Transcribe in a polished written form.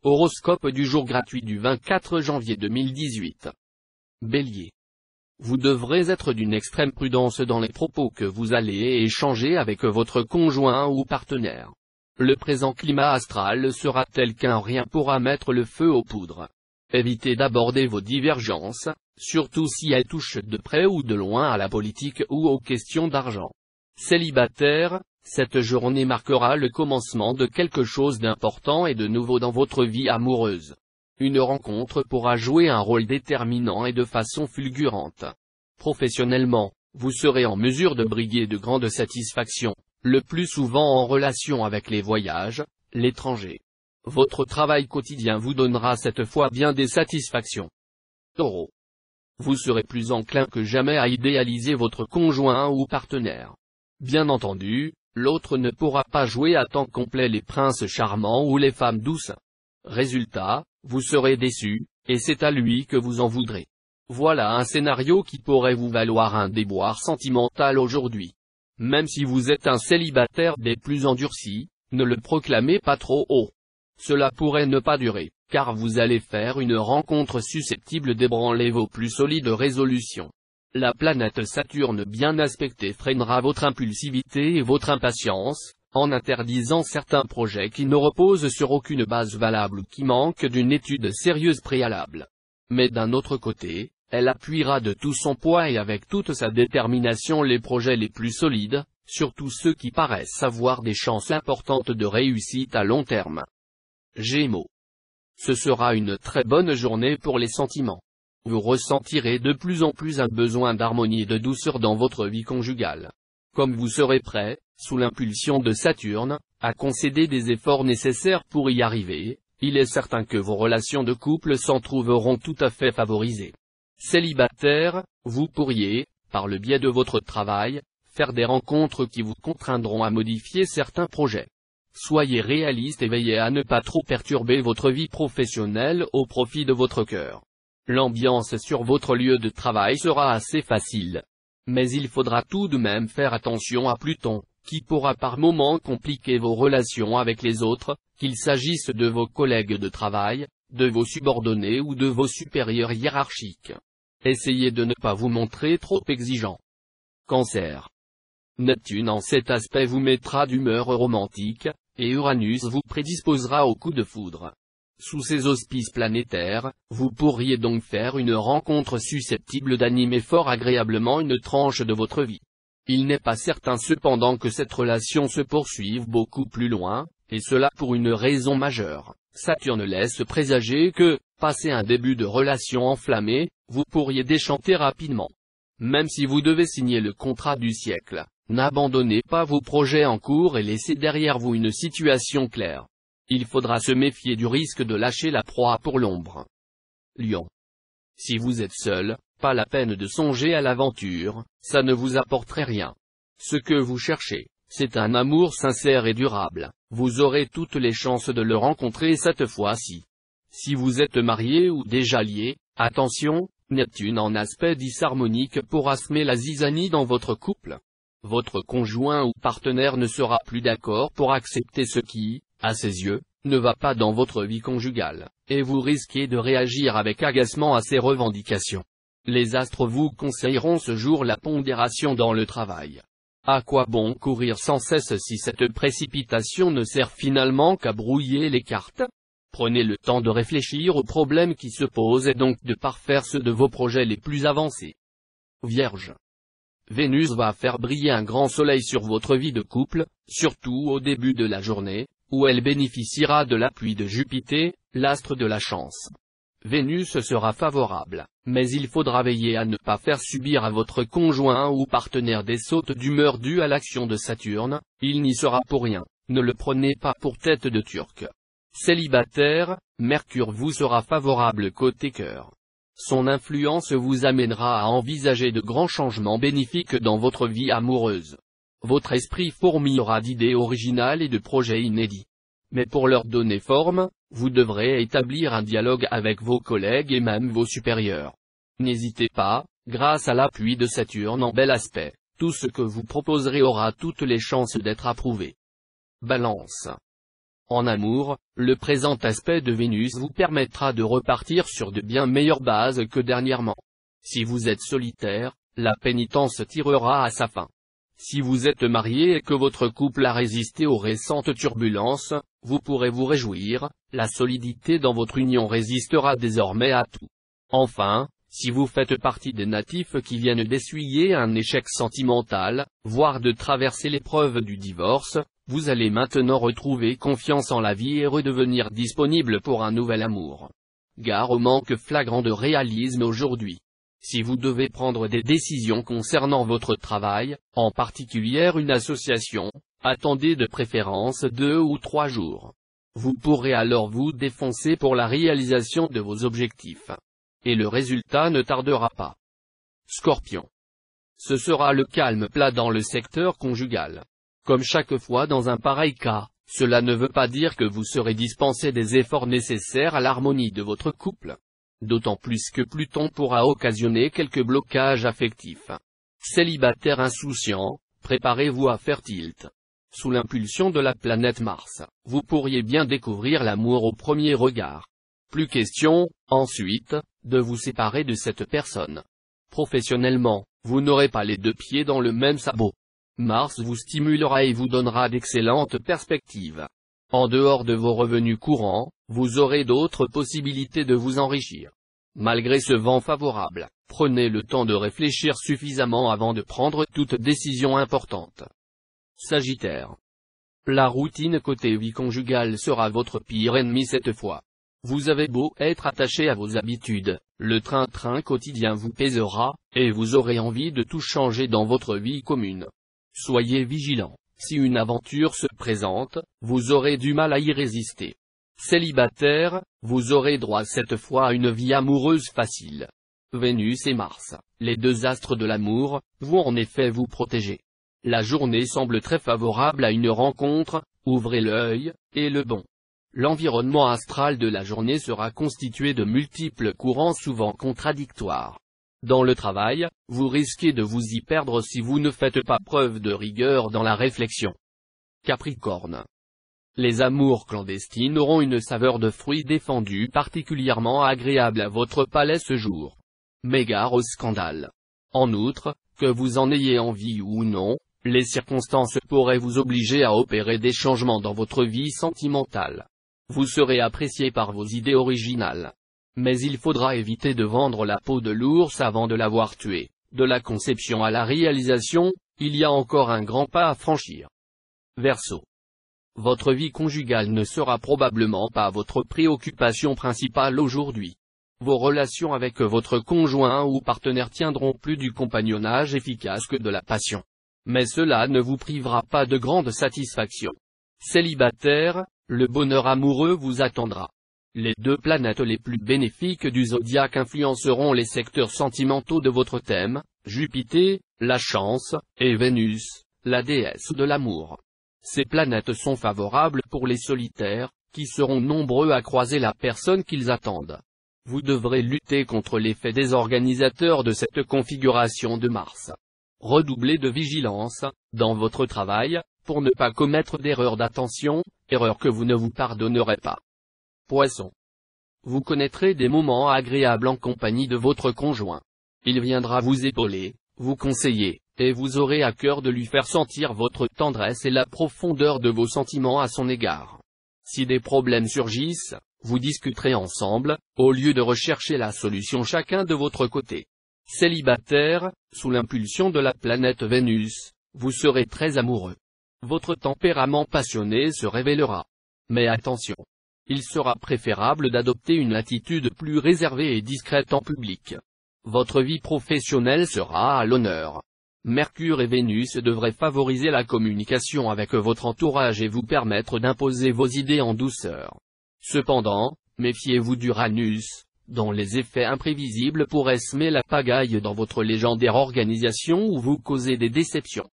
Horoscope du jour gratuit du 24 janvier 2018. Bélier. Vous devrez être d'une extrême prudence dans les propos que vous allez échanger avec votre conjoint ou partenaire. Le présent climat astral sera tel qu'un rien pourra mettre le feu aux poudres. Évitez d'aborder vos divergences, surtout si elles touchent de près ou de loin à la politique ou aux questions d'argent. Célibataire, cette journée marquera le commencement de quelque chose d'important et de nouveau dans votre vie amoureuse. Une rencontre pourra jouer un rôle déterminant et de façon fulgurante. Professionnellement, vous serez en mesure de briller de grandes satisfactions, le plus souvent en relation avec les voyages, l'étranger. Votre travail quotidien vous donnera cette fois bien des satisfactions. Taureau. Vous serez plus enclin que jamais à idéaliser votre conjoint ou partenaire. Bien entendu, l'autre ne pourra pas jouer à temps complet les princes charmants ou les femmes douces. Résultat, vous serez déçu, et c'est à lui que vous en voudrez. Voilà un scénario qui pourrait vous valoir un déboire sentimental aujourd'hui. Même si vous êtes un célibataire des plus endurcis, ne le proclamez pas trop haut. Cela pourrait ne pas durer, car vous allez faire une rencontre susceptible d'ébranler vos plus solides résolutions. La planète Saturne bien aspectée freinera votre impulsivité et votre impatience, en interdisant certains projets qui ne reposent sur aucune base valable ou qui manquent d'une étude sérieuse préalable. Mais d'un autre côté, elle appuiera de tout son poids et avec toute sa détermination les projets les plus solides, surtout ceux qui paraissent avoir des chances importantes de réussite à long terme. Gémeaux. Ce sera une très bonne journée pour les sentiments. Vous ressentirez de plus en plus un besoin d'harmonie et de douceur dans votre vie conjugale. Comme vous serez prêt, sous l'impulsion de Saturne, à concéder des efforts nécessaires pour y arriver, il est certain que vos relations de couple s'en trouveront tout à fait favorisées. Célibataire, vous pourriez, par le biais de votre travail, faire des rencontres qui vous contraindront à modifier certains projets. Soyez réaliste et veillez à ne pas trop perturber votre vie professionnelle au profit de votre cœur. L'ambiance sur votre lieu de travail sera assez facile. Mais il faudra tout de même faire attention à Pluton, qui pourra par moments compliquer vos relations avec les autres, qu'il s'agisse de vos collègues de travail, de vos subordonnés ou de vos supérieurs hiérarchiques. Essayez de ne pas vous montrer trop exigeant. Cancer. Neptune en cet aspect vous mettra d'humeur romantique, et Uranus vous prédisposera au coup de foudre. Sous ces auspices planétaires, vous pourriez donc faire une rencontre susceptible d'animer fort agréablement une tranche de votre vie. Il n'est pas certain cependant que cette relation se poursuive beaucoup plus loin, et cela pour une raison majeure. Saturne laisse présager que, passé un début de relation enflammée, vous pourriez déchanter rapidement. Même si vous devez signer le contrat du siècle, n'abandonnez pas vos projets en cours et laissez derrière vous une situation claire. Il faudra se méfier du risque de lâcher la proie pour l'ombre. Lion. Si vous êtes seul, pas la peine de songer à l'aventure, ça ne vous apporterait rien. Ce que vous cherchez, c'est un amour sincère et durable. Vous aurez toutes les chances de le rencontrer cette fois-ci. Si vous êtes marié ou déjà lié, attention, Neptune en aspect disharmonique pourra semer la zizanie dans votre couple. Votre conjoint ou partenaire ne sera plus d'accord pour accepter ce qui, à ses yeux, ne va pas dans votre vie conjugale, et vous risquez de réagir avec agacement à ces revendications. Les astres vous conseilleront ce jour la pondération dans le travail. À quoi bon courir sans cesse si cette précipitation ne sert finalement qu'à brouiller les cartes? Prenez le temps de réfléchir aux problèmes qui se posent et donc de parfaire ceux de vos projets les plus avancés. Vierge. Vénus va faire briller un grand soleil sur votre vie de couple, surtout au début de la journée, où elle bénéficiera de l'appui de Jupiter, l'astre de la chance. Vénus sera favorable, mais il faudra veiller à ne pas faire subir à votre conjoint ou partenaire des sautes d'humeur dues à l'action de Saturne, il n'y sera pour rien, ne le prenez pas pour tête de turc. Célibataire, Mercure vous sera favorable côté cœur. Son influence vous amènera à envisager de grands changements bénéfiques dans votre vie amoureuse. Votre esprit fourmillera d'idées originales et de projets inédits. Mais pour leur donner forme, vous devrez établir un dialogue avec vos collègues et même vos supérieurs. N'hésitez pas, grâce à l'appui de Saturne en bel aspect, tout ce que vous proposerez aura toutes les chances d'être approuvé. Balance. En amour, le présent aspect de Vénus vous permettra de repartir sur de bien meilleures bases que dernièrement. Si vous êtes solitaire, la pénitence tirera à sa fin. Si vous êtes marié et que votre couple a résisté aux récentes turbulences, vous pourrez vous réjouir, la solidité dans votre union résistera désormais à tout. Enfin, si vous faites partie des natifs qui viennent d'essuyer un échec sentimental, voire de traverser l'épreuve du divorce, vous allez maintenant retrouver confiance en la vie et redevenir disponible pour un nouvel amour. Gare au manque flagrant de réalisme aujourd'hui. Si vous devez prendre des décisions concernant votre travail, en particulier une association, attendez de préférence 2 ou 3 jours. Vous pourrez alors vous défoncer pour la réalisation de vos objectifs. Et le résultat ne tardera pas. Scorpion. Ce sera le calme plat dans le secteur conjugal. Comme chaque fois dans un pareil cas, cela ne veut pas dire que vous serez dispensé des efforts nécessaires à l'harmonie de votre couple. D'autant plus que Pluton pourra occasionner quelques blocages affectifs. Célibataire insouciant, préparez-vous à faire tilt. Sous l'impulsion de la planète Mars, vous pourriez bien découvrir l'amour au premier regard. Plus question, ensuite, de vous séparer de cette personne. Professionnellement, vous n'aurez pas les 2 pieds dans le même sabot. Mars vous stimulera et vous donnera d'excellentes perspectives. En dehors de vos revenus courants, vous aurez d'autres possibilités de vous enrichir. Malgré ce vent favorable, prenez le temps de réfléchir suffisamment avant de prendre toute décision importante. Sagittaire. La routine côté vie conjugale sera votre pire ennemi cette fois. Vous avez beau être attaché à vos habitudes, le train-train quotidien vous pèsera, et vous aurez envie de tout changer dans votre vie commune. Soyez vigilant, si une aventure se présente, vous aurez du mal à y résister. Célibataire, vous aurez droit cette fois à une vie amoureuse facile. Vénus et Mars, les 2 astres de l'amour, vont en effet vous protéger. La journée semble très favorable à une rencontre, ouvrez l'œil, et le bon. L'environnement astral de la journée sera constitué de multiples courants souvent contradictoires. Dans le travail, vous risquez de vous y perdre si vous ne faites pas preuve de rigueur dans la réflexion. Capricorne. Les amours clandestines auront une saveur de fruits défendus particulièrement agréable à votre palais ce jour. Mais gare au scandale. En outre, que vous en ayez envie ou non, les circonstances pourraient vous obliger à opérer des changements dans votre vie sentimentale. Vous serez apprécié par vos idées originales. Mais il faudra éviter de vendre la peau de l'ours avant de l'avoir tué. De la conception à la réalisation, il y a encore un grand pas à franchir. Verseau. Votre vie conjugale ne sera probablement pas votre préoccupation principale aujourd'hui. Vos relations avec votre conjoint ou partenaire tiendront plus du compagnonnage efficace que de la passion. Mais cela ne vous privera pas de grande satisfaction. Célibataire, le bonheur amoureux vous attendra. Les 2 planètes les plus bénéfiques du zodiaque influenceront les secteurs sentimentaux de votre thème, Jupiter, la chance, et Vénus, la déesse de l'amour. Ces planètes sont favorables pour les solitaires, qui seront nombreux à croiser la personne qu'ils attendent. Vous devrez lutter contre l'effet désorganisateur de cette configuration de Mars. Redoublez de vigilance, dans votre travail, pour ne pas commettre d'erreurs d'attention, erreurs que vous ne vous pardonnerez pas. Poisson. Vous connaîtrez des moments agréables en compagnie de votre conjoint. Il viendra vous épauler, vous conseiller, et vous aurez à cœur de lui faire sentir votre tendresse et la profondeur de vos sentiments à son égard. Si des problèmes surgissent, vous discuterez ensemble, au lieu de rechercher la solution chacun de votre côté. Célibataire, sous l'impulsion de la planète Vénus, vous serez très amoureux. Votre tempérament passionné se révélera. Mais attention. Il sera préférable d'adopter une attitude plus réservée et discrète en public. Votre vie professionnelle sera à l'honneur. Mercure et Vénus devraient favoriser la communication avec votre entourage et vous permettre d'imposer vos idées en douceur. Cependant, méfiez-vous d'Uranus, dont les effets imprévisibles pourraient semer la pagaille dans votre légendaire organisation ou vous causer des déceptions.